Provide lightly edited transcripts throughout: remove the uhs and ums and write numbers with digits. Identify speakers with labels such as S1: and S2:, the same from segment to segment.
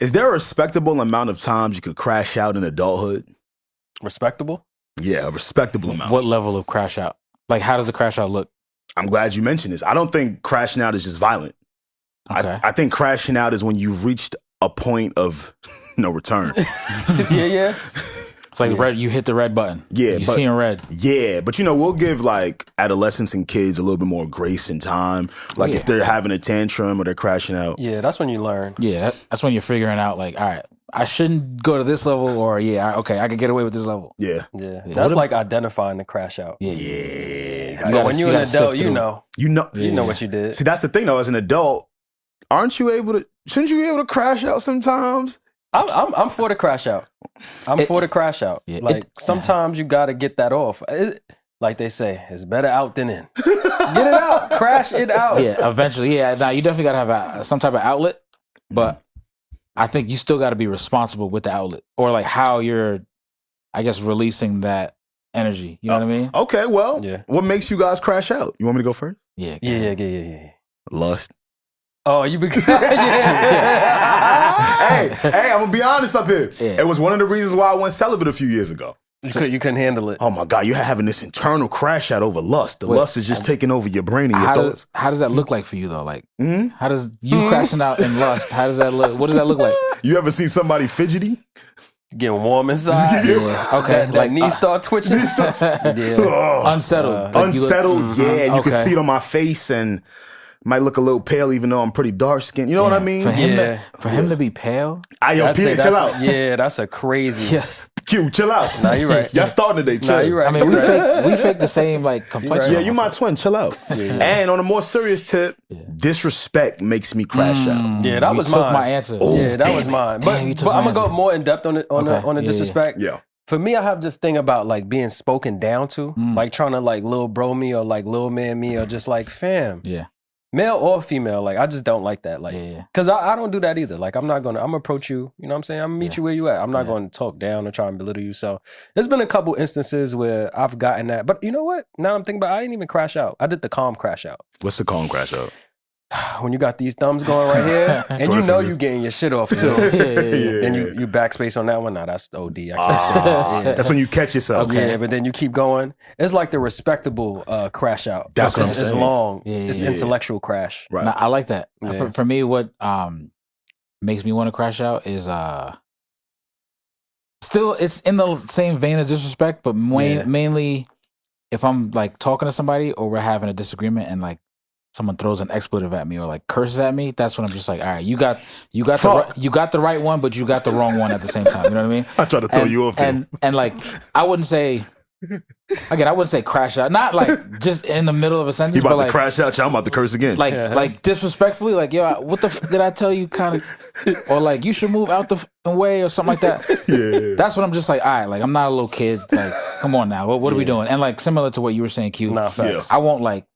S1: Is there a respectable amount of times you could crash out in adulthood?
S2: Respectable?
S1: Yeah, a respectable amount.
S3: What level of crash out? Like, how does the crash out look?
S1: I'm glad you mentioned this. I don't think crashing out is just violent.
S3: Okay.
S1: I think crashing out is when you've reached a point of no return.
S2: Yeah.
S3: It's like red. You hit the red button.
S1: Yeah,
S3: you seeing red.
S1: Yeah, but we'll give like adolescents and kids a little bit more grace and time. Like if they're having a tantrum or they're crashing out.
S2: Yeah, that's when you learn.
S3: Yeah, that's when you're figuring out like, all right, I shouldn't go to this level, or I can get away with this level.
S1: Yeah.
S2: That's like identifying the crash out.
S3: Yeah.
S2: But when you're an adult, you know what you did.
S1: See, that's the thing though. As an adult, shouldn't you be able to crash out sometimes?
S2: I'm for the crash out. For the crash out.
S3: Yeah,
S2: like sometimes you got to get that off. Like they say, it's better out than in. Get it out. Crash it out.
S3: Yeah, eventually. Yeah, now you definitely got to have some type of outlet, but I think you still got to be responsible with the outlet or like how you're, I guess, releasing that energy. You know what I mean?
S1: Okay, well, what makes you guys crash out? You want me to go first?
S3: Yeah.
S1: Lust.
S2: Oh, you because
S1: Hey, I'm gonna be honest up here.
S3: Yeah.
S1: It was one of the reasons why I went celibate a few years ago.
S2: you couldn't handle it.
S1: Oh my God, you're having this internal crash out over lust. The lust is just taking over your brain and your thoughts.
S3: How does that look like for you though? Like, how does you crashing out in lust? How does that look? What does that look like?
S1: You ever see somebody fidgety?
S2: Getting warm inside.
S3: Yeah. Okay.
S2: Like knees start twitching.
S3: Unsettled.
S1: Unsettled. You can see it on my face and might look a little pale even though I'm pretty dark skinned. You know what I mean?
S3: For him to be pale?
S1: Pierre, chill out.
S2: Yeah, that's a crazy.
S3: Yeah.
S1: Q, chill out.
S2: Nah, you're right.
S1: Y'all starting today, chill.
S2: Nah, you're right.
S3: I mean, we fake the same like complexion.
S1: Yeah, you my twin, chill out. And on a more serious tip, disrespect makes me crash out.
S2: Yeah, that was mine.
S3: My answer.
S2: Oh, yeah, that was mine. But I'm gonna go more in depth on the disrespect.
S1: Yeah.
S2: For me, I have this thing about like being spoken down to, like trying to like little bro me or like little man me or just like fam.
S3: Yeah.
S2: Male or female, like I just don't like that. Like, cause I don't do that either. Like I'm gonna approach you, you know what I'm saying? I'm gonna meet you where you at. I'm not gonna talk down or try and belittle you. So there's been a couple instances where I've gotten that. But you know what? Now I'm thinking about I didn't even crash out. I did the calm crash out.
S1: What's the calm crash out?
S2: When you got these thumbs going right here, and you know you getting your shit off too. Then you backspace on that one. Nah, that's OD. I can't say that.
S1: That's when you catch yourself.
S2: Yeah, but then you keep going. It's like the respectable crash out.
S1: That's what I'm saying.
S2: It's long.
S3: Yeah,
S2: it's intellectual crash.
S1: Right.
S3: Nah, I like that.
S2: Yeah.
S3: For me, what makes me want to crash out is still it's in the same vein as disrespect, but mainly if I'm like talking to somebody or we're having a disagreement and like someone throws an expletive at me or like curses at me, that's when I'm just like, all right, you got the right one, but you got the wrong one at the same time. You know what I mean?
S1: I try to throw you off there.
S3: And like I wouldn't say crash out, not like just in the middle of a sentence.
S1: You about
S3: but
S1: to crash out, I'm about to curse again.
S3: Like disrespectfully, like yo, what the did I tell you? Kind of, or like you should move out the way or something like that.
S1: Yeah.
S3: That's what I'm just like. All right, like I'm not a little kid. Like come on now, what are we doing? And like similar to what you were saying, Q.
S2: Nah, facts.
S3: I won't like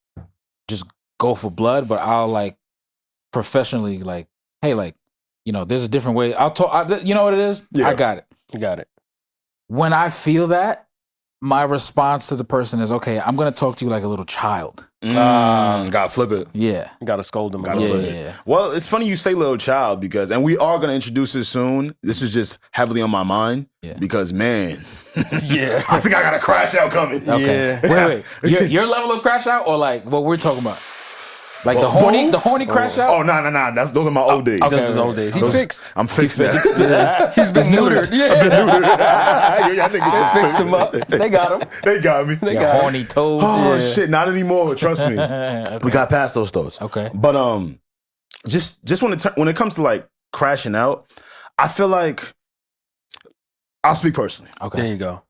S3: just go for blood, but I'll like professionally like, hey, like there's a different way. I'll talk. You know what it is?
S1: Yeah.
S3: I got it.
S2: You got it.
S3: When I feel that, my response to the person is, okay, I'm going to talk to you like a little child.
S1: Gotta flip it.
S3: Yeah.
S2: You gotta scold them.
S3: Yeah.
S1: Well, it's funny you say little child and we are going to introduce this soon. This is just heavily on my mind because, man,
S2: yeah,
S1: I think I got a crash out coming.
S3: Okay.
S2: Yeah.
S3: Wait. Your level of crash out or like what we're talking about? Like the horny crash out?
S1: Oh, no. Those are my old days.
S2: This is old days.
S1: Fixed. I'm fixed now.
S2: He's been neutered. Yeah.
S1: I've been neutered. Y'all niggas
S2: Fixed him up. They got him.
S1: They got me.
S2: They got
S3: horny toad.
S1: Oh, shit. Not anymore. Trust me.
S3: Okay.
S1: We got past those thoughts.
S3: Okay.
S1: But just when it comes to like crashing out, I feel like I'll speak personally.
S3: Okay.
S2: There you go.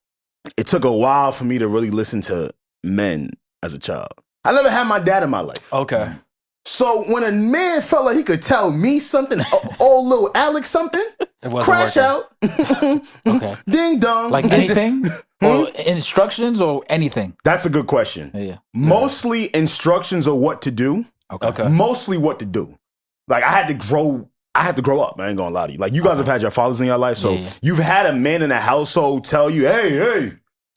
S1: It took a while for me to really listen to men as a child. I never had my dad in my life.
S2: Okay.
S1: So when a man felt like he could tell me something, old little Alex something, crash out.
S3: Okay.
S1: Ding dong.
S3: Like anything? Or instructions or anything?
S1: That's a good question.
S3: Yeah.
S1: Mostly instructions of what to do.
S3: Okay.
S1: Mostly what to do. Like I had to grow up. I ain't gonna lie to you. Like you guys have had your fathers in your life, so you've had a man in the household tell you, hey,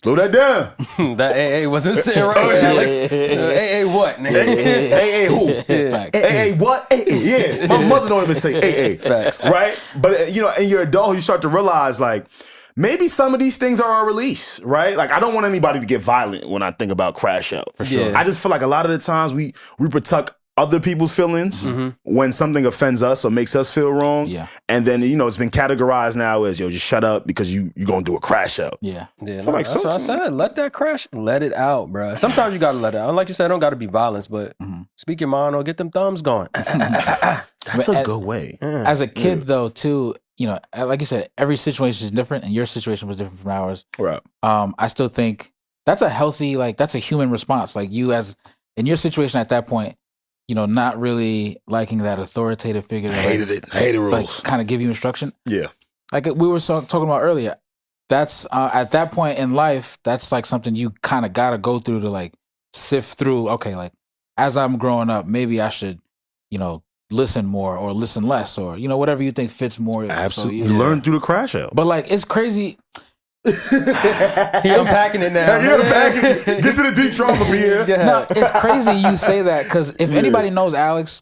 S1: Slow that down.
S2: That AA wasn't sitting right with Alex. AA what?
S1: AA who? AA what? AA, yeah. My mother don't even say AA.
S2: Facts.
S1: Right? But, you know, in your adulthood, you start to realize, like, maybe some of these things are a release, right? Like, I don't want anybody to get violent when I think about crash out.
S3: For sure.
S1: I just feel like a lot of the times we protect other people's feelings when something offends us or makes us feel wrong.
S3: Yeah.
S1: And then, you know, it's been categorized now as, yo, just shut up because you're going to do a crash out.
S3: Yeah.
S2: Yeah,
S1: no,
S2: that's what I said. Let that crash. Let it out, bro. Sometimes you got to let it out. And like you said, it don't got to be violence, but speak your mind or get them thumbs going.
S1: That's a good way.
S3: As a kid, though, too, you know, like you said, every situation is different and your situation was different from ours.
S1: Right.
S3: I still think that's a healthy, like, that's a human response. Like, you as, in your situation at that point, you know, not really liking that authoritative figure.
S1: Hated rules.
S3: Like, kind of give you instruction.
S1: Yeah.
S3: Like we were talking about earlier, that's, at that point in life, that's like something you kind of got to go through to like sift through. Okay, like, as I'm growing up, maybe I should, you know, listen more or listen less or, you know, whatever you think fits more.
S1: Absolutely. So, you learn through the crash out.
S3: But like, it's crazy.
S2: He unpacking it now.
S1: He unpacking. Get to the deep trauma, Pierre.
S3: No, it's crazy you say that because if anybody knows Alex,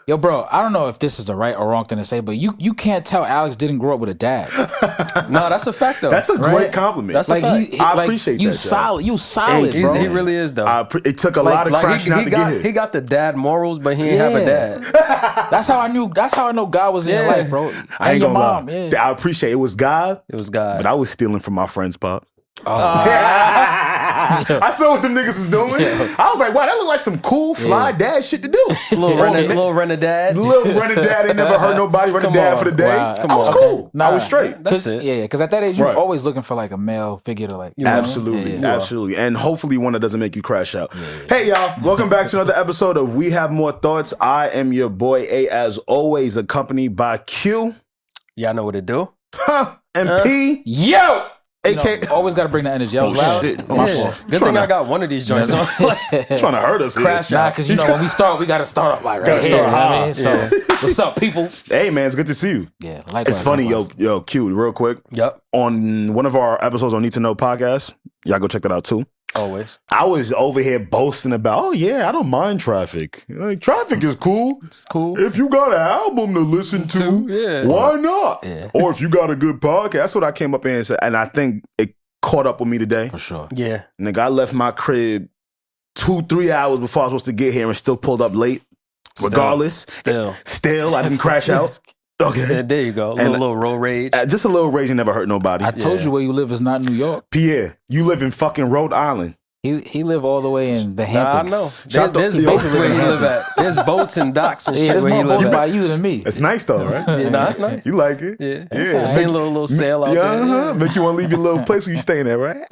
S3: yo, bro, I don't know if this is the right or wrong thing to say, but you can't tell Alex didn't grow up with a dad.
S2: No, that's a fact though.
S1: That's a great compliment.
S2: That's
S3: like
S2: a fact.
S1: I appreciate
S3: you
S1: that.
S3: Solid, you solid, bro.
S2: He really is though.
S1: It took a lot of crashing out to get here.
S2: He got the dad morals, but he ain't have a dad.
S3: That's how I knew. That's how I know God was in your life, bro.
S1: I ain't
S3: your
S1: gonna
S3: mom.
S1: lie.
S3: Yeah.
S1: I appreciate it. It was God.
S2: It was God.
S1: But I was stealing from my friend's pop.
S3: Oh.
S1: I saw what them niggas was doing. I was like, wow, that look like some cool fly dad shit to do.
S2: Little running dad.
S1: Little running dad ain't never hurt nobody. Running dad for the day.
S3: Wow.
S1: I was cool.
S3: Nah,
S1: I was straight.
S2: That's it.
S3: Yeah, because at that age, you're always looking for like a male figure to like.
S1: Absolutely, absolutely, and hopefully one that doesn't make you crash out. Hey y'all, welcome back to another episode of We Have More Thoughts. I am your boy A, as always, accompanied by Q.
S2: Y'all know what it do.
S1: And P.
S3: Yo.
S1: AK,
S3: always got to bring the energy. I was loud.
S1: Shit.
S3: My fault.
S2: Good thing I got one of these joints on.
S1: Trying to hurt us.
S2: Crash
S3: Nah,
S2: out.
S3: because you know when we start, we got to start off like right here. You know what I mean? So, what's up, people?
S1: Hey man, it's good to see you.
S3: Yeah, likewise.
S1: It's funny, yo, Q, real quick.
S2: Yep.
S1: On one of our episodes on Need to Know podcast, y'all go check that out too.
S2: Always.
S1: I was over here boasting about, oh yeah, I don't mind traffic. Like, traffic is cool.
S2: It's cool.
S1: If you got an album to listen to, why not?
S3: Yeah.
S1: Or if you got a good podcast, that's what I came up here and said. And I think it caught up with me today.
S3: For sure.
S2: Yeah.
S1: Nigga, I left my crib 2-3 hours before I was supposed to get here and still pulled up late. Regardless.
S2: Still,
S1: I didn't crash out. Okay.
S2: Yeah, there you go. A little road rage.
S1: Just a little rage and never hurt nobody.
S3: I told you where you live is not New York.
S1: Pierre, you live in fucking Rhode Island.
S3: He live all the way in the Hamptons.
S2: I know. There's boats where you live at. There's boats and docks and shit
S3: there's
S2: where
S3: more
S2: you live
S3: boats
S2: at.
S3: by you than me.
S1: It's nice though, right?
S2: Yeah, that's nice.
S1: You like it?
S2: Yeah. Seen a little sail out there.
S1: Make you want to leave your little place where you staying at, right?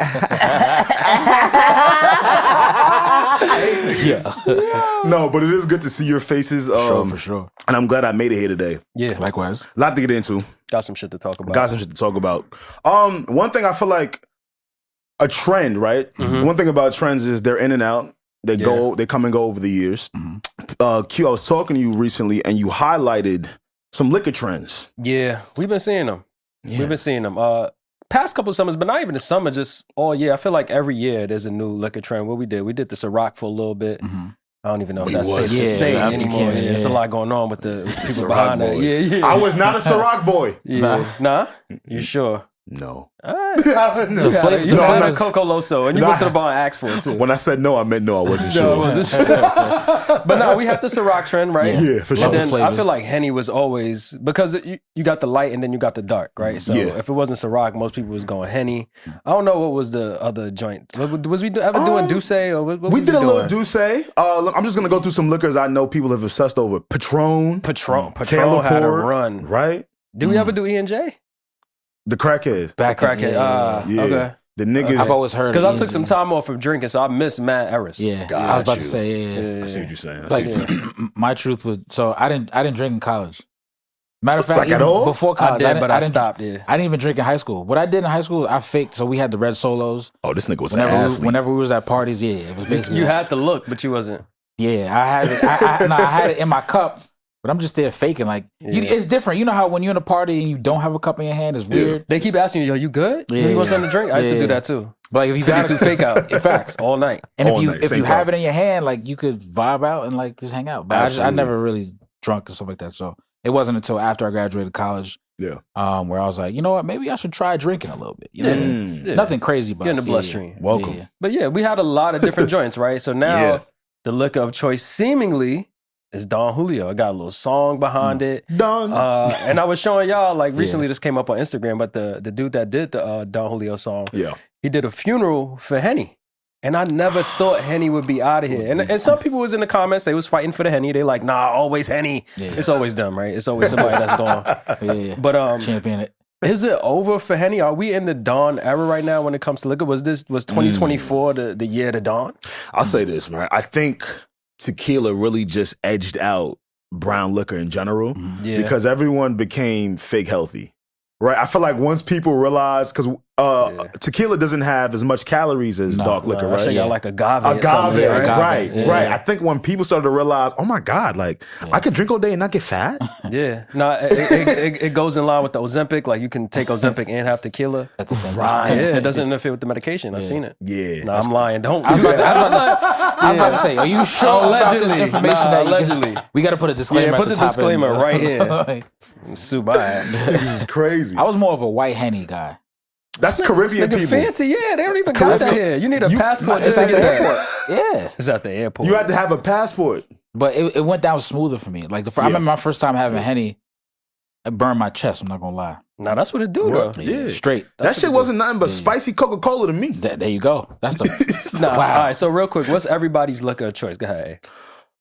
S1: No, but it is good to see your faces.
S3: For sure.
S1: And I'm glad I made it here today.
S2: Yeah.
S3: Likewise.
S1: A lot to get into.
S2: Got some shit to talk about.
S1: One thing I feel like a trend, right?
S2: Mm-hmm.
S1: One thing about trends is they're in and out. They come and go over the years.
S3: Mm-hmm.
S1: Q, I was talking to you recently and you highlighted some liquor trends.
S2: Yeah, we've been seeing them. Past couple of summers, but not even the summer, just all year. I feel like every year there's a new liquor trend. What we did the Ciroc for a little bit.
S3: Mm-hmm.
S2: I don't even know if that's safe to say anymore. It's a lot going on with the people behind that. Yeah.
S1: I was not a Ciroc boy.
S2: Yeah. Nah? You sure?
S1: No.
S2: All right. You know, I'm a Coco Loso, and you went to the bar and asked for it too.
S1: When I said no, I meant no. I wasn't sure.
S2: No, I wasn't sure. But no, we had the Ciroc trend, right?
S1: Yeah, for sure.
S2: And then I feel like Henny was always, because you got the light and then you got the dark, right? So if it wasn't Ciroc, most people was going Henny. I don't know what was the other joint. Was we ever doing Douce? Or what
S1: we did a little Douce. I'm just going to go through some liquors I know people have obsessed over. Patron
S2: Patron had a run.
S1: Right?
S2: Did we ever do E&J?
S1: The crackheads.
S2: Crackhead. Okay.
S1: The niggas.
S3: I've always heard
S2: because I took some time off from drinking, so I missed Mad Eris.
S3: Yeah, I was about to say.
S1: I see what you're saying.
S3: Like my truth was, so I didn't drink in college. Matter of fact,
S1: like at all?
S3: Before college,
S2: I did, but I stopped. Yeah,
S3: I didn't even drink in high school. What I did in high school, I faked. So we had the red Solos.
S1: Oh, this nigga was an athlete.
S3: Whenever we was at parties, it was basically.
S2: You had to look, but you wasn't.
S3: Yeah, I had it. I had it in my cup. But I'm just there faking. Like, it's different. You know how when you're in a party and you don't have a cup in your hand, it's weird.
S2: They keep asking you, yo, you good? You want something to drink? I used to do that too.
S3: But like, if you got
S2: to fake out,
S3: facts
S2: all night.
S3: And if you have it in your hand, like you could vibe out and like just hang out. But I never really drunk and stuff like that. So it wasn't until after I graduated college, where I was like, you know what, maybe I should try drinking a little bit. You know? Nothing crazy, but
S2: get in the bloodstream.
S1: Welcome.
S2: But we had a lot of different joints, right? So now the liquor of choice seemingly is Don Julio. I got a little song behind it.
S1: Don.
S2: And I was showing y'all, like, recently this came up on Instagram, but the dude that did the Don Julio song, he did a funeral for Henny. And I never thought Henny would be out of here. And some people was in the comments, they was fighting for the Henny. They like, nah, always Henny. It's always them, right? It's always somebody that's gone. But
S3: champion it.
S2: Is it over for Henny? Are we in the Dawn era right now when it comes to liquor? Was 2024 the year to Dawn?
S1: I'll say this, man. I think tequila really just edged out brown liquor in general because everyone became fake healthy. Right? I feel like once people realize, because tequila doesn't have as much calories as dark liquor, right?
S2: Y'all like agave.
S1: Right. I think when people started to realize, oh my God, like I can drink all day and not get fat.
S2: It goes in line with the Ozempic. Like you can take Ozempic and have tequila.
S3: At the same time.
S2: Yeah, it doesn't interfere with the medication. I've seen it.
S1: Yeah.
S2: No, I'm lying. Don't.
S3: I was about to say, are you sure about this information?
S2: Allegedly.
S3: We got to put a disclaimer.
S2: Put the disclaimer right here. Sue my ass.
S1: This is crazy.
S3: I was more of a white Henny guy.
S1: That's Caribbean people.
S2: Fancy, they don't even got that here. You need a passport just to get that.
S3: Yeah,
S2: it's at the airport.
S1: You had to have a passport,
S3: but it went down smoother for me. Like I remember my first time having Henny, it burned my chest. I'm not gonna lie.
S2: Nah, that's what it do though.
S1: Yeah,
S3: straight.
S1: That shit wasn't nothing but spicy Coca-Cola to me.
S3: There you go. That's the.
S2: Wow. All right, so real quick, what's everybody's liquor of choice? Go ahead.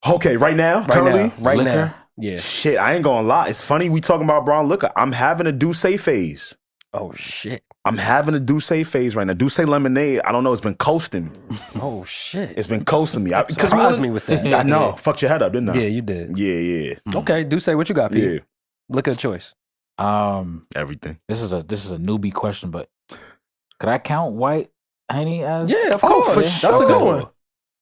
S1: Okay, right now, currently,
S2: right now. Yeah.
S1: Shit, I ain't gonna lie. It's funny we talking about brown liquor. I'm having a Douce phase.
S2: Oh shit.
S1: I'm having a Douce phase right now. Douce lemonade, I don't know, it's been coasting me.
S2: Oh shit.
S1: It's been coasting me.
S2: Surprised me with that.
S1: I know. Fucked your head up, didn't I?
S2: Yeah, you did.
S1: Yeah.
S2: Okay, Douce, what you got, Pete?
S1: Yeah.
S2: Liquor of choice.
S1: Everything.
S3: This is a newbie question, but could I count white Henny as?
S2: Yeah, of course. That's a good one.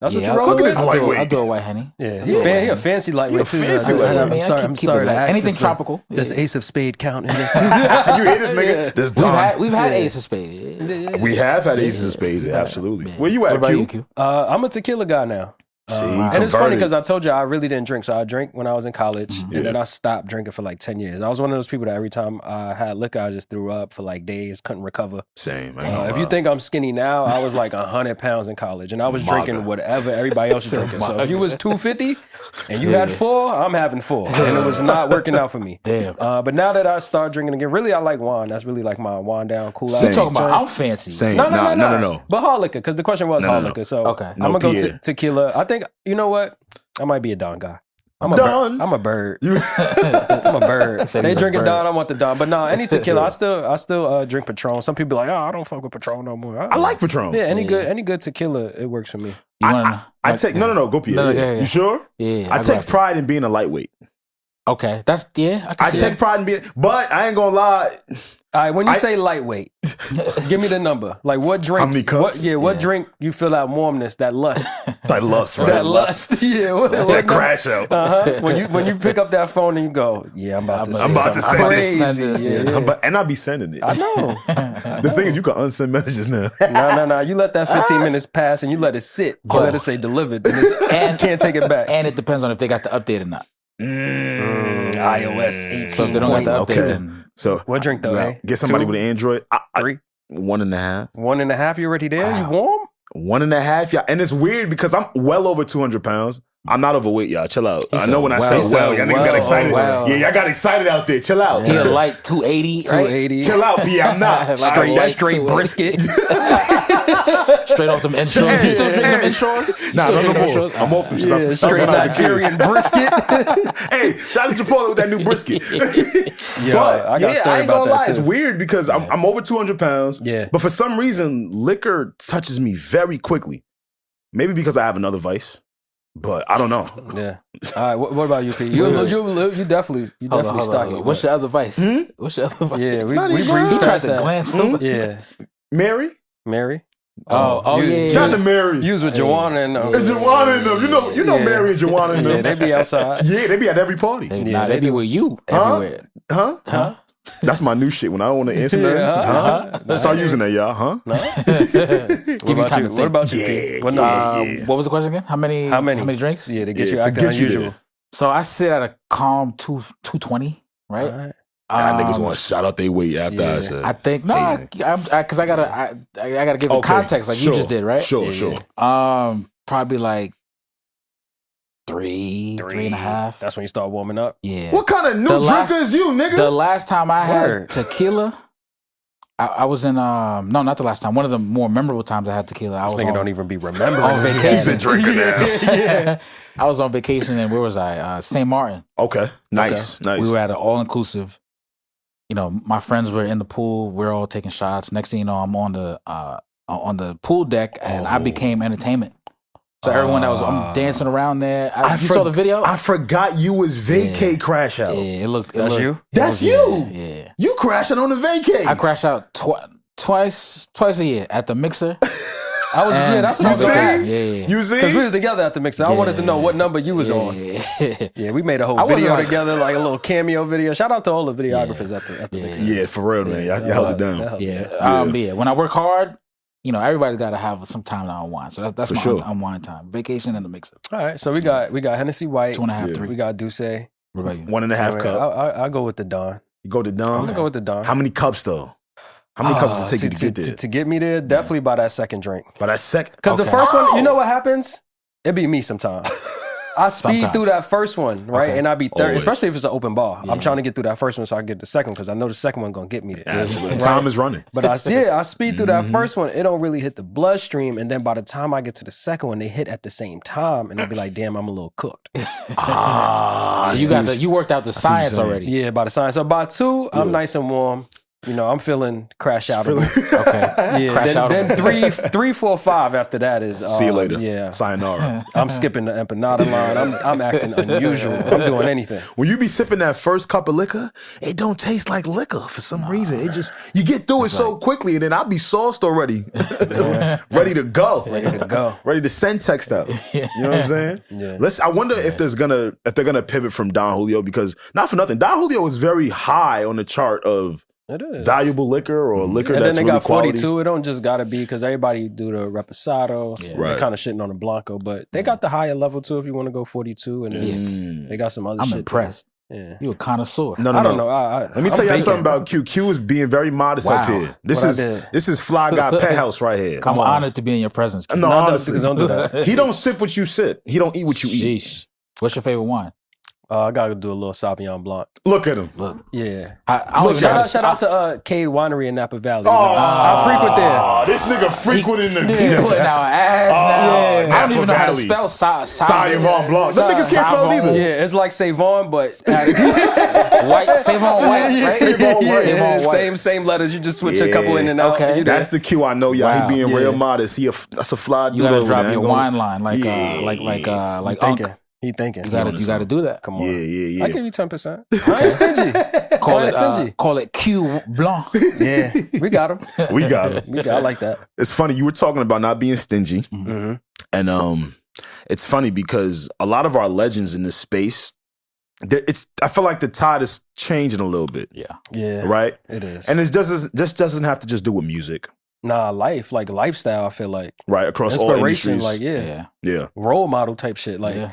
S2: That's what you roll with?
S3: I'll do a white Henny.
S2: Yeah, he a fancy lightweight too.
S1: I'm
S2: sorry to ask
S3: anything tropical.
S2: Does Ace of Spade count in this?
S1: You hear this nigga?
S3: We've had Ace of Spade.
S1: We have had Aces of Spades, absolutely. Where you at, Q?
S2: I'm a tequila guy now. And it's funny because I told you I really didn't drink. So I drank when I was in college, and then I stopped drinking for like 10 years. I was one of those people that every time I had liquor, I just threw up for like days, couldn't recover.
S1: Same.
S2: If you think I'm skinny now, I was like 100 pounds in college, and I was drinking whatever everybody else was drinking. So if you was 250 and you had 4, I'm having 4, and it was not working out for me.
S3: Damn.
S2: But now that I start drinking again, really I like wine. That's really like my wine down, cool out.
S3: You talking about I'm fancy?
S1: Same.
S2: No. But hard liquor, because the question was hard liquor. So
S3: okay.
S2: I'm gonna go tequila. I think you know what. I might be a Don guy. I'm a bird. I'm a bird. They drinking Don. I want the Don. But no, any tequila. I still drink Patron. Some people be like, I don't fuck with Patron no more.
S1: I like Patron.
S2: Yeah, any good tequila, it works for me.
S1: I take go Pierre.
S3: Yeah.
S1: You sure?
S3: Yeah.
S1: I take pride in being a lightweight.
S3: Okay, that's
S1: I take pride in being, but I ain't gonna lie.
S2: All right, when you say lightweight, give me the number. Like what drink?
S1: How many cups?
S2: What drink you feel that warmness, that lust?
S1: That lust, right?
S2: That lust. Yeah.
S1: That crash out.
S2: When you pick up that phone and you go, yeah, I'm about to
S1: send
S2: this.
S1: And I'll be sending it.
S2: I know.
S1: The thing is, you can unsend messages now.
S2: No. You let that 15 minutes pass and you let it sit. You let it say delivered, and can't take it back.
S3: And it depends on if they got the update or not.
S2: iOS 18.
S3: So if they don't got the update, then
S1: so
S2: what drink though? Eh?
S1: Get somebody
S2: 2,
S1: with an Android.
S2: 3,
S1: 1.5.
S2: 1.5. You already there?
S1: Wow.
S2: You warm?
S1: 1.5. Yeah, and it's weird because I'm well over 200 pounds. I'm not overweight, y'all. Chill out. I know when I say y'all niggas got excited. Yeah, y'all got excited out there. Chill out.
S3: He a light 280, right?
S2: 280.
S1: Chill out, P. I'm not.
S2: Straight brisket.
S3: Straight off them insurance. You still drinking them insurance?
S1: Nah, no more. I'm off them.
S2: Yeah, straight Nigerian brisket.
S1: Hey, shout out to Chipotle with that new brisket.
S2: I
S1: ain't gonna lie. It's weird because I'm over 200 pounds.
S2: Yeah.
S1: But for some reason, liquor touches me very quickly. Maybe because I have another vice. But I don't know.
S2: Yeah. All right. What about you, P? You definitely stock it.
S3: What's your other vice? What's your other vice?
S2: Yeah, we
S3: breezed past that. Glance over.
S2: Yeah.
S1: Mary.
S2: Mary. Yeah.
S1: Shout out to Mary.
S2: You was with Joanna and
S1: It's Joanna and them. You know Mary and Joanna and them.
S2: Yeah, they be outside.
S1: Yeah, they be at every party.
S3: They be with you everywhere.
S1: Huh? That's my new shit. When I don't want to answer that, start using that, y'all. Huh?
S2: What about you? P? What
S3: what was the question again? How many drinks?
S2: Yeah, to get you acting unusual.
S3: So I sit at a calm 220, right?
S1: Niggas want to shout out their weight after I said.
S3: I think because I gotta give it context like you just did, right?
S1: Sure.
S3: Probably like three and a half.
S2: That's when you start warming up.
S3: Yeah.
S1: What kind of new drinker is you, nigga?
S3: The last time I had tequila, I was in no, not the last time. One of the more memorable times I had tequila. I was
S2: don't even be remembering.
S3: On vacation.
S1: He's a drinker now.
S3: I was on vacation and where was I? St. Martin.
S1: Okay. Nice.
S3: We were at an all-inclusive. You know, my friends were in the pool. We're all taking shots. Next thing you know, I'm on the pool deck, and I became entertainment. So everyone I'm dancing around there. You saw the video?
S1: I forgot you was vacay crash out.
S3: Yeah,
S2: That's you?
S1: That's you.
S3: Yeah.
S1: You crashing on the vacay.
S3: I crash out twice a year at the mixer.
S2: That's what
S1: you see. You see?
S2: Because we were together at the mixer. I wanted to know what number you was on. Yeah, we made a whole video together, like a little cameo video. Shout out to all the videographers at the mixer.
S1: Yeah, for real, man. Y'all held it down.
S3: Yeah. When I work hard, you know, everybody's got to have some time to unwind. So that's my unwind time. Vacation and the mixer.
S2: All right. So we got Hennessy White.
S3: 2.5, 3.
S2: We got Douce.
S3: What about you?
S1: 1.5 cup.
S2: I'll go with the Don.
S1: You go to Don?
S2: I'm going to go with the Don.
S1: How many cups, though? How many cups does it take you to get there?
S2: To get me there, definitely by that second drink.
S1: By that second?
S2: Because the first one, you know what happens? It be me sometimes. I speed through that first one, right? And I be third, especially if it's an open bar. I'm trying to get through that first one so I get the second because I know the second one going to get me there.
S1: Absolutely. Right? Time is running.
S2: But I speed through that first one. It don't really hit the bloodstream. And then by the time I get to the second one, they hit at the same time. And I'll be like, damn, I'm a little cooked.
S3: So you worked out the science already.
S2: Yeah, by the science. So by 2, I'm nice and warm. You know, I'm feeling crash out. Okay. Yeah. Then 3, 4, 5 after that is
S1: see you later.
S2: Yeah.
S1: Sayonara.
S2: I'm skipping the empanada line. I'm acting unusual. I'm doing anything.
S1: When you be sipping that first cup of liquor, it don't taste like liquor for some reason. It just you get through it so quickly, and then I'll be sauced already, ready to go, ready to send text out. You know what I'm saying?
S2: Yeah.
S1: I wonder if they're gonna pivot from Don Julio because not for nothing, Don Julio is very high on the chart of.
S2: It is.
S1: Valuable liquor or liquor that's really quality. And then they got
S2: 42. It don't just got to be because everybody do the Reposado. So they're kind of shitting on the Blanco. But they got the higher level too if you want to go 42. And then they got some other shit.
S3: I'm impressed.
S2: Yeah.
S3: You a connoisseur.
S1: No.
S2: I don't know.
S1: Let me tell you something about Q. Q is being very modest up here. This is Fly Guy Penthouse right here.
S3: I'm honored to be in your presence.
S1: No, honestly. Don't do that. He don't sip what you sip. He don't eat what you eat.
S3: What's your favorite wine?
S2: I gotta do a little Sauvignon Blanc.
S1: Look at him.
S3: Look.
S2: Yeah.
S3: Shout
S2: out to Cade Winery in Napa Valley. I frequent there.
S1: This nigga frequenting the
S3: putting our ass now. I don't even know how to spell
S1: Sauvignon Blanc. Some niggas can't spell it either.
S2: Yeah, it's like Savon, but
S3: white. Savon white, right?
S1: Savon white.
S2: Same letters. You just switch a couple in and out.
S3: Okay.
S1: That's the Q. I know, y'all. He being real modest. That's a fly dude.
S3: You gotta drop your wine line like Unc.
S2: He thinking.
S3: You gotta do that.
S2: Come on.
S1: Yeah.
S2: I give you 10%. I ain't stingy.
S3: Call it Q Blanc.
S2: Yeah, we got him. I like that.
S1: It's funny. You were talking about not being stingy.
S2: Mm-hmm.
S1: And it's funny because a lot of our legends in this space, I feel like the tide is changing a little bit.
S2: Yeah.
S1: Right?
S2: It is.
S1: And it doesn't have to just do with music.
S2: Nah, lifestyle, I feel like.
S1: Right, across all industries.
S2: Like, yeah. Role model type shit. Like,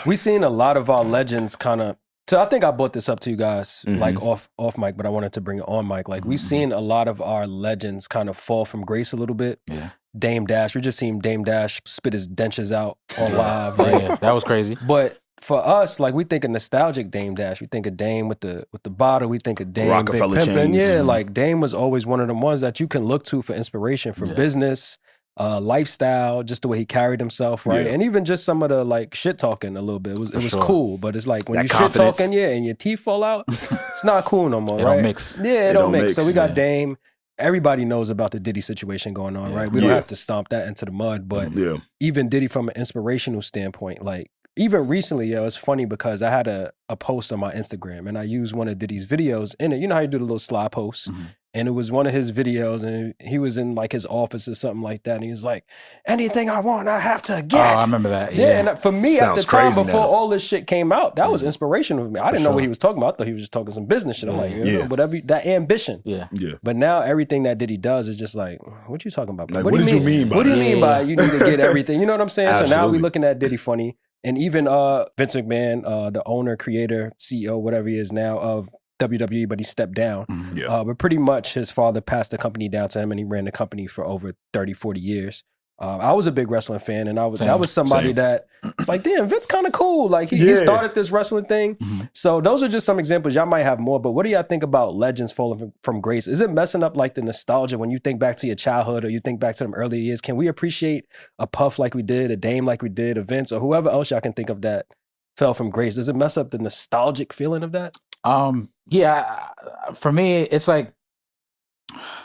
S2: we seen a lot of our legends kind of, so I think I brought this up to you guys, like off mic, but I wanted to bring it on mic. Like, we've seen a lot of our legends kind of fall from grace a little bit.
S3: Yeah.
S2: Dame Dash, we just seen Dame Dash spit his dentures out on live. Right?
S3: Yeah, that was crazy.
S2: But for us, like, we think of nostalgic Dame Dash. We think of Dame with the bottle. We think of Dame
S1: Rockefeller
S2: Big Pimpin'.
S1: chains.
S2: Yeah, like Dame was always one of them ones that you can look to for inspiration for business, lifestyle, just the way he carried himself, right?
S1: Yeah.
S2: And even just some of the like shit talking a little bit. It was cool, but it's like when
S1: that
S2: you
S1: confidence.
S2: shit talking, and your teeth fall out, it's not cool no more,
S3: It
S2: right?
S3: don't mix.
S2: Yeah, it don't mix. So we got Dame. Everybody knows about the Diddy situation going on, right? We don't have to stomp that into the mud, but even Diddy from an inspirational standpoint, like, even recently, it's funny because I had a post on my Instagram and I used one of Diddy's videos in it. You know how you do the little slide posts? And it was one of his videos, and he was in like his office or something like that. And he was like, anything I want, I have to get.
S3: Oh, I remember that. Yeah.
S2: And for me,
S1: Sounds
S2: at the time,
S1: crazy
S2: before
S1: now.
S2: all this shit came out, that was inspirational for me. I didn't know what he was talking about. I thought he was just talking some business shit. I'm like, whatever, that ambition.
S3: Yeah.
S2: But now everything that Diddy does is just like, what you talking about?
S1: Like, what did you mean by
S2: What do you mean by you need to get everything? You know what I'm saying? So now we looking at Diddy funny. And even Vince McMahon, the owner, creator, CEO, whatever he is now of WWE, but he stepped down. But pretty much his father passed the company down to him, and he ran the company for over 30, 40 years. I was a big wrestling fan, and that was somebody that it's like, damn, Vince kind of cool. Like he started this wrestling thing. So those are just some examples. Y'all might have more, but what do y'all think about legends falling from grace? Is it messing up like the nostalgia when you think back to your childhood or you think back to them earlier years? Can we appreciate a Puff like we did, a Dame like we did, a Vince, or whoever else y'all can think of that fell from grace? Does it mess up the nostalgic feeling of that?
S3: Yeah, for me, it's like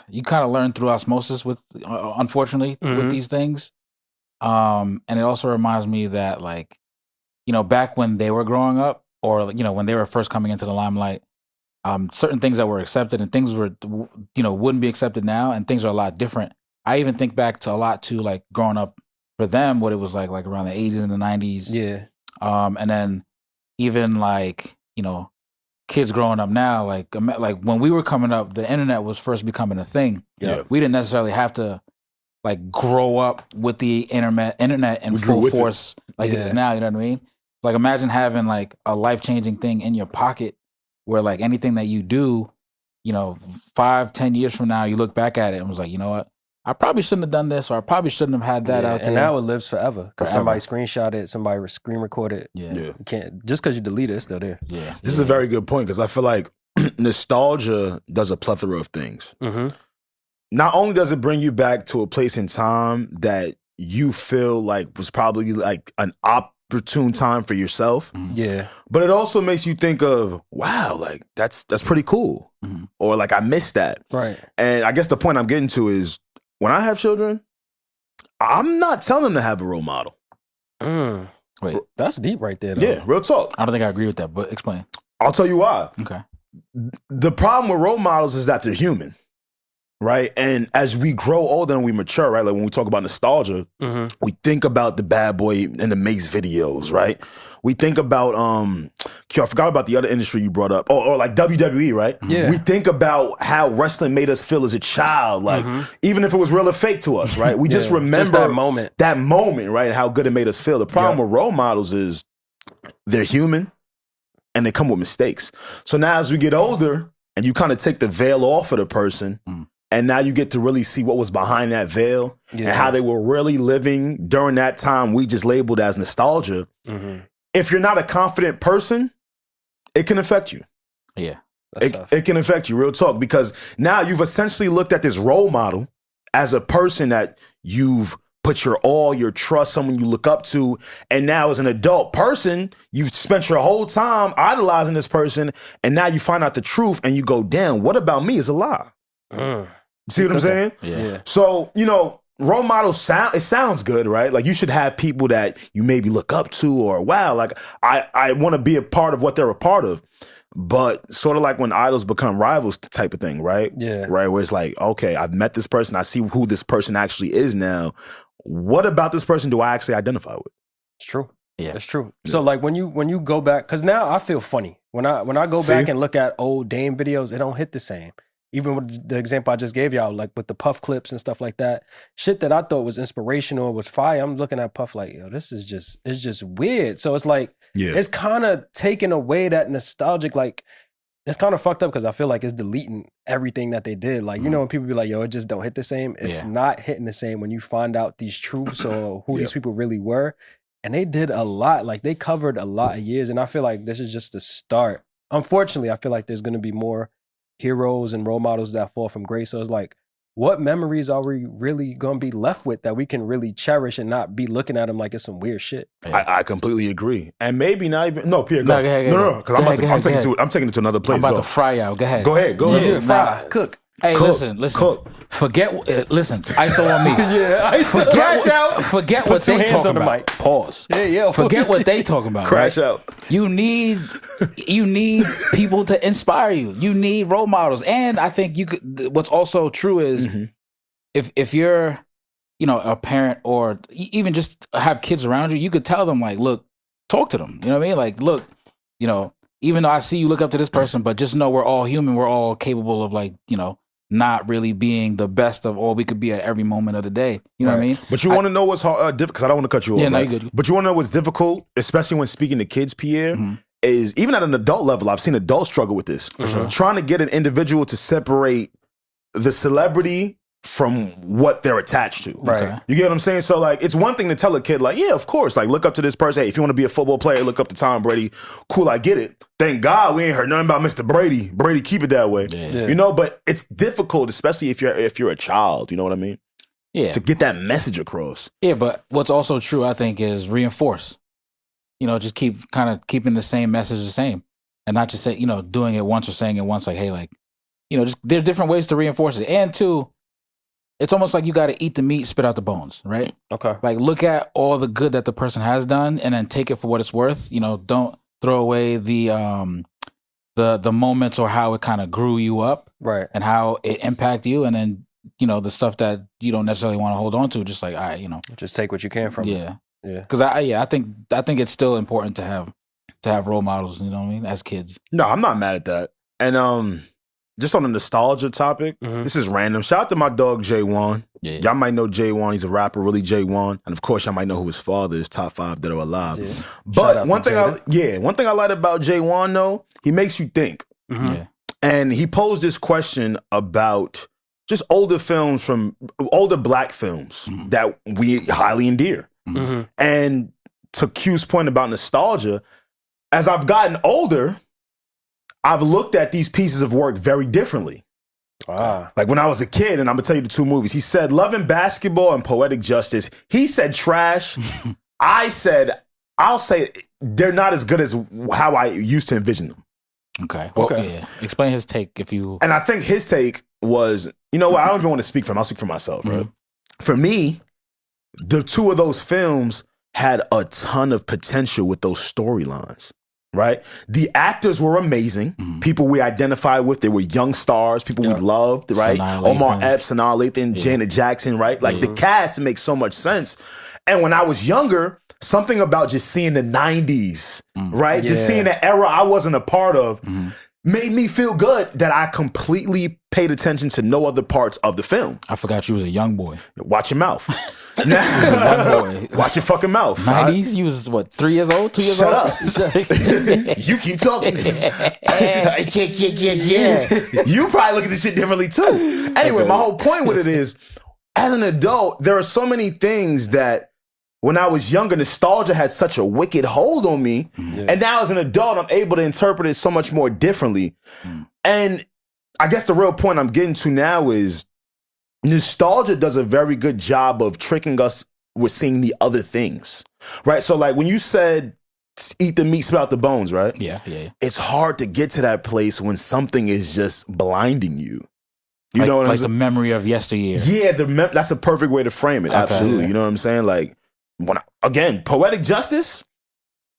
S3: you kind of learn through osmosis with, unfortunately, with these things. And it also reminds me that, like, you know, back when they were growing up, or, you know, when they were first coming into the limelight, certain things that were accepted and things were, you know, wouldn't be accepted now, and things are a lot different. I even think back to a lot to, like, growing up for them, what it was like around the 80s and the 90s.
S2: Yeah.
S3: And then even, like, you know, kids growing up now, like when we were coming up, the internet was first becoming a thing. We didn't necessarily have to like grow up with the internet in full force like it is now. You know what I mean? Like imagine having like a life-changing thing in your pocket where like anything that you do, you know, 5-10 years from now, you look back at it and was like, you know what? I probably shouldn't have done this, or I probably shouldn't have had that out there.
S2: And now it lives forever because somebody screenshot it, somebody screen recorded. You can't, just because you delete it, it's still there.
S1: This is a very good point because I feel like nostalgia does a plethora of things. Not only does it bring you back to a place in time that you feel like was probably like an opportune time for yourself. But it also makes you think of, wow, like that's pretty cool. Or like I missed that.
S2: Right.
S1: And I guess the point I'm getting to is when I have children, I'm not telling them to have a role model.
S2: Wait, that's deep right there, though.
S1: Yeah, real talk.
S3: I don't think I agree with that, but explain.
S1: I'll tell you why.
S3: Okay.
S1: The problem with role models is that they're human, right? And as we grow older and we mature, right? Like when we talk about nostalgia, we think about the bad boy and the Mace videos, right? We think about, I forgot about the other industry you brought up, or like WWE, right? We think about how wrestling made us feel as a child, like even if it was real or fake to us, right? We just remember
S2: just that moment,
S1: right? How good it made us feel. The problem with role models is they're human and they come with mistakes. So now as we get older and you kind of take the veil off of the person, and now you get to really see what was behind that veil and how they were really living during that time we just labeled as nostalgia. If you're not a confident person, it can affect you. It can affect you, real talk, because now you've essentially looked at this role model as a person that you've put your trust, someone you look up to, and now as an adult person, you've spent your whole time idolizing this person, and now you find out the truth and you go, damn, what about me is a lie? See what I'm saying? So, you know, role models sounds good, right? Like you should have people that you maybe look up to, or wow, like I want to be a part of what they're a part of. But sort of like when idols become rivals type of thing, right? Right, where it's like, okay, I've met this person, I see who this person actually is now. What about this person do I actually identify with?
S2: It's true. It's true. So like when you go back, because now I feel funny. When I go back and look at old Dame videos, it don't hit the same. Even with the example I just gave y'all, like with the Puff clips and stuff like that, shit that I thought was inspirational, was fire. I'm looking at Puff like, yo, this is just weird. So it's like, it's kind of taking away that nostalgic, like, it's kind of fucked up because I feel like it's deleting everything that they did. Like, you know, when people be like, yo, it just don't hit the same. It's not hitting the same when you find out these truths or who these people really were. And they did a lot. Like, they covered a lot of years. And I feel like this is just the start. Unfortunately, I feel like there's going to be more heroes and role models that fall from grace. So it's like, what memories are we really going to be left with that we can really cherish and not be looking at them like it's some weird shit?
S1: I completely agree. And maybe not even, no, Pierre, go. No, because I'm taking it to another place.
S3: I'm about to fry out. Go ahead.
S1: Go ahead.
S2: Fry, cook.
S3: Hey, listen.
S1: Cook.
S3: Listen, ISO on me.
S2: Yeah, ISO.
S3: Forget what they talking about.
S2: Mic.
S3: Pause.
S2: Yeah.
S3: Forget what they talking about.
S1: Crash
S3: right?
S1: out.
S3: You need people to inspire you. You need role models, and I think you could. What's also true is if you're, a parent or even just have kids around you, you could tell them like, look, talk to them. You know what I mean? Like, look, even though I see you look up to this person, but just know we're all human. We're all capable of not really being the best of all we could be at every moment of the day. You know what I mean?
S1: But you want to know what's hard, difficult, because I don't want to cut you off.
S3: Yeah, no,
S1: right?
S3: you're good.
S1: But you want to know what's difficult, especially when speaking to kids, Pierre, is even at an adult level, I've seen adults struggle with this.
S2: Sure.
S1: Trying to get an individual to separate the celebrity from what they're attached to.
S2: Right.
S3: Okay.
S1: You get what I'm saying? So like, it's one thing to tell a kid like, yeah, of course, like look up to this person. Hey, if you want to be a football player, look up to Tom Brady. Cool, I get it. Thank God we ain't heard nothing about Mr. Brady. Brady, keep it that way.
S2: Yeah.
S1: But it's difficult, especially if you're a child, you know what I mean?
S3: Yeah.
S1: To get that message across.
S3: Yeah, but what's also true, I think, is reinforce. Just keep kind of keeping the same message the same. And not just say, doing it once or saying it once, like, hey, like, just there are different ways to reinforce it. And two, it's almost like you got to eat the meat, spit out the bones, right?
S2: Okay.
S3: Like, look at all the good that the person has done, and then take it for what it's worth. Don't throw away the moments or how it kind of grew you up,
S2: Right?
S3: And how it impacted you, and then the stuff that you don't necessarily want to hold on to, just like
S2: just take what you can from it.
S3: Yeah. Because I think it's still important to have role models. You know what I mean? As kids.
S1: No, I'm not mad at that. And just on the nostalgia topic, this is random. Shout out to my dog J1.
S3: Yeah.
S1: Y'all might know J1. He's a rapper, really J1. And of course, y'all might know who his father is. Top 5 that are alive.
S2: Yeah.
S1: But one thing I like about J1 though, he makes you think.
S3: Yeah.
S1: And he posed this question about just older black films that we highly endear. And to Q's point about nostalgia, as I've gotten older, I've looked at these pieces of work very differently. Like when I was a kid, and I'm gonna tell you the 2 movies. He said Love and Basketball and Poetic Justice. He said trash. I'll say they're not as good as how I used to envision them.
S3: Okay. Well, yeah. Explain his take if you.
S1: And I think his take was, I don't even want to speak for him. I'll speak for myself, right? For me, the 2 of those films had a ton of potential with those storylines. Right? The actors were amazing. People we identified with. They were young stars, people we loved, right? Omar Epps, Sanaa Lathan, Janet Jackson, right? Like the cast makes so much sense. And when I was younger, something about just seeing the 90s, right? Just seeing the era I wasn't a part of made me feel good that I completely paid attention to no other parts of the film.
S3: I forgot you was a young boy.
S1: Watch your mouth.
S3: Young boy.
S1: Watch your fucking mouth.
S3: 90s? You was what, 3 years old? 2 years
S1: Shut
S3: old?
S1: up. You keep talking. Yeah. You probably look at this shit differently too. Anyway, my whole point with it is, as an adult, there are so many things that when I was younger, nostalgia had such a wicked hold on me. And now as an adult, I'm able to interpret it so much more differently. And I guess the real point I'm getting to now is nostalgia does a very good job of tricking us with seeing the other things, right? So like when you said, eat the meat, spit out the bones, right?
S3: Yeah.
S1: It's hard to get to that place when something is just blinding you. You know what I'm saying?
S3: Like the memory of yesteryear.
S1: Yeah, that's a perfect way to frame it. Okay, absolutely. Yeah. You know what I'm saying? Like, again, Poetic Justice,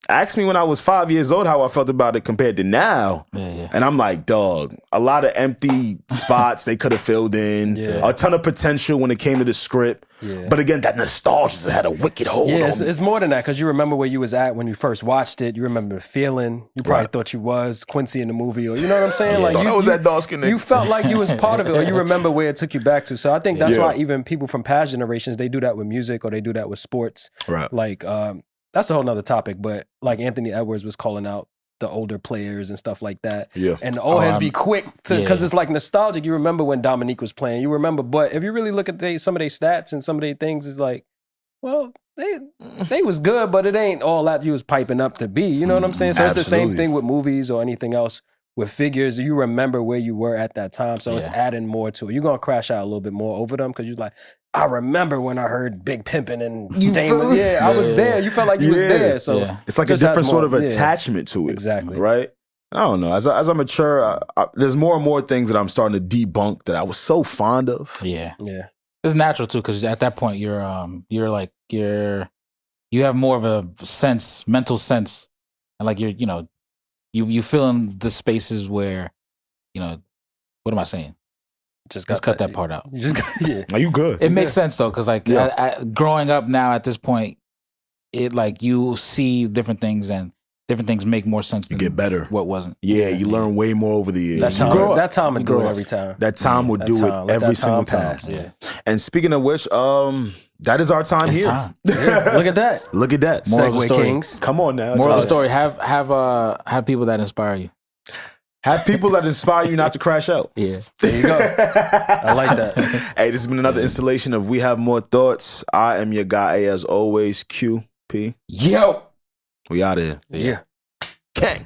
S1: ask me when I was 5 years old how I felt about it compared to now. Yeah. And I'm like, dog, a lot of empty spots they could have filled in. Yeah. A ton of potential when it came to the script. Yeah. But again, that nostalgia had a wicked hold on me.
S2: It's more than that, because you remember where you was at when you first watched it. You remember the feeling. You probably thought you was Quincy in the movie, or you know what I'm saying?
S1: Yeah. Like I was that dark-skinned nigga.
S2: You felt like you was part of it, or you remember where it took you back to. So I think that's why even people from past generations, they do that with music or they do that with sports.
S1: Right.
S2: Like, that's a whole nother topic, but like Anthony Edwards was calling out the older players and stuff like that. Yeah. And the old heads be quick to, because it's like nostalgic. You remember when Dominique was playing, you remember, but if you really look at some of their stats and some of their things, it's like, well, they was good, but it ain't all that you was piping up to be. You know what I'm saying? So It's the same thing with movies or anything else. With figures, you remember where you were at that time, so it's adding more to it. You're going to crash out a little bit more over them because you're like, I remember when I heard Big Pimpin' and Damon. I was there. You felt like you was there. So
S1: it's like a different sort of attachment to it.
S2: Exactly.
S1: Right? I don't know. As I mature, there's more and more things that I'm starting to debunk that I was so fond of.
S3: Yeah. It's natural too, because at that point you have more of a mental sense, and like you fill in the spaces where, what am I saying? Let's cut that part out.
S1: Are you good?
S3: It makes sense though, because like growing up now at this point, it like you see different things and different things make more sense.
S1: You get better.
S3: What wasn't?
S1: Yeah, you learn way more over the years.
S2: That time would do it every time.
S1: That time would do it every single time.
S2: Yeah.
S1: And speaking of which, that is our time here.
S3: Time.
S2: Yeah, look at that.
S1: Look at that.
S3: Moral of the
S2: Segway
S3: story.
S2: Kings.
S1: Come on now.
S3: Moral of the story: have people that inspire you.
S1: Have people that inspire you not to crash out.
S3: Yeah.
S2: There you go. I like that.
S1: Hey, this has been another installation of We Have More Thoughts. I am your guy, as always, QP.
S3: Yo.
S1: We out of here.
S2: Yeah.
S1: King.